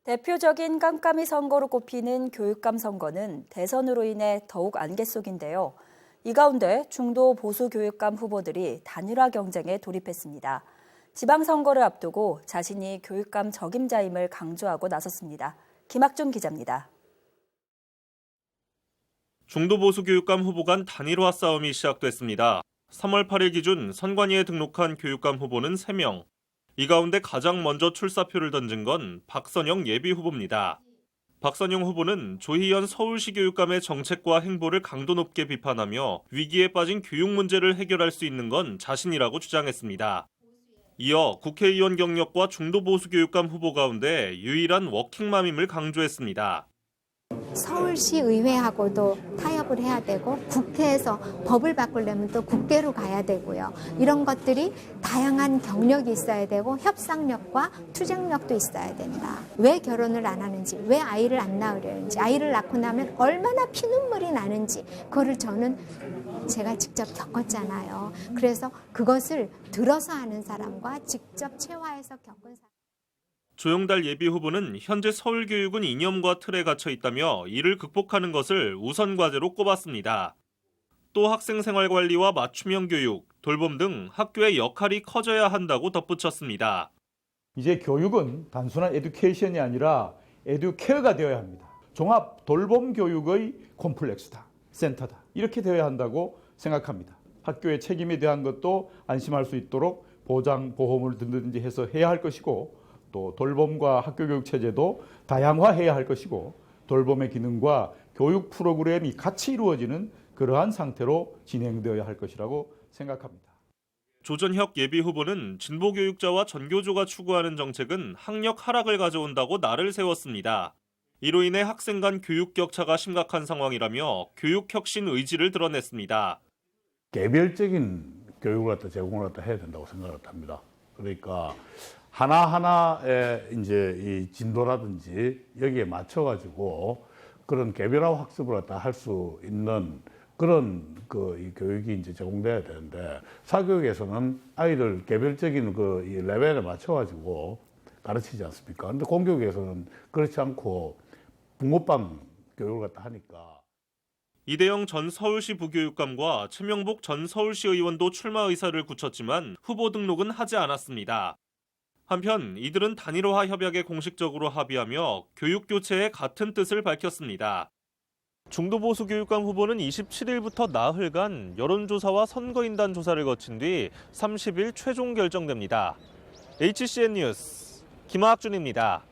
대표적인 깜깜이 선거로 꼽히는 교육감 선거는 대선으로 인해 더욱 안개 속인데요. 이 가운데 중도 보수 교육감 후보들이 단일화 경쟁에 돌입했습니다. 지방선거를 앞두고 자신이 교육감 적임자임을 강조하고 나섰습니다. 김학준 기자입니다. 중도 보수 교육감 후보 간 단일화 싸움이 시작됐습니다. 3월 8일 기준 선관위에 등록한 교육감 후보는 3명. 이 가운데 가장 먼저 출사표를 던진 건 박선영 예비후보입니다. 박선영 후보는 조희연 서울시 교육감의 정책과 행보를 강도 높게 비판하며 위기에 빠진 교육 문제를 해결할 수 있는 건 자신이라고 주장했습니다. 이어 국회의원 경력과 중도 보수 교육감 후보 가운데 유일한 워킹맘임을 강조했습니다. 서울시 의회하고도 타협을 해야 되고 국회에서 법을 바꾸려면 또 국회로 가야 되고요. 이런 것들이 다양한 경력이 있어야 되고 협상력과 투쟁력도 있어야 된다. 왜 결혼을 안 하는지, 왜 아이를 안 낳으려는지, 아이를 낳고 나면 얼마나 피눈물이 나는지 그거를 제가 직접 겪었잖아요. 그래서 그것을 들어서 하는 사람과 직접 체화해서 겪은 사람. 조영달 예비후보는 현재 서울교육은 이념과 틀에 갇혀 있다며 이를 극복하는 것을 우선 과제로 꼽았습니다. 또 학생생활관리와 맞춤형 교육, 돌봄 등 학교의 역할이 커져야 한다고 덧붙였습니다. 이제 교육은 단순한 에듀케이션이 아니라 에듀케어가 되어야 합니다. 종합 돌봄 교육의 콤플렉스다, 센터다. 이렇게 되어야 한다고 생각합니다. 학교의 책임에 대한 것도 안심할 수 있도록 보장, 보험을 든든지 해서 해야 할 것이고 또 돌봄과 학교교육 체제도 다양화해야 할 것이고 돌봄의 기능과 교육 프로그램이 같이 이루어지는 그러한 상태로 진행되어야 할 것이라고 생각합니다. 조전혁 예비후보는 진보교육자와 전교조가 추구하는 정책은 학력 하락을 가져온다고 날을 세웠습니다. 이로 인해 학생 간 교육 격차가 심각한 상황이라며 교육혁신 의지를 드러냈습니다. 개별적인 교육을 제공을 해야 된다고 생각을 합니다. 그러니까 하나하나의 이제 이 진도라든지 여기에 맞춰가지고 그런 개별화 학습을 할 수 있는 그런 이 교육이 이제 제공돼야 되는데 사교육에서는 아이들 개별적인 이 레벨에 맞춰가지고 가르치지 않습니까? 근데 공교육에서는 그렇지 않고 붕어빵 교육을 하니까. 이대영 전 서울시 부교육감과 최명복 전 서울시 의원도 출마 의사를 굳혔지만 후보 등록은 하지 않았습니다. 한편 이들은 단일화 협약에 공식적으로 합의하며 교육 교체에 같은 뜻을 밝혔습니다. 중도 보수 교육감 후보는 27일부터 나흘간 여론조사와 선거인단 조사를 거친 뒤 30일 최종 결정됩니다. HCN 뉴스 김학준입니다.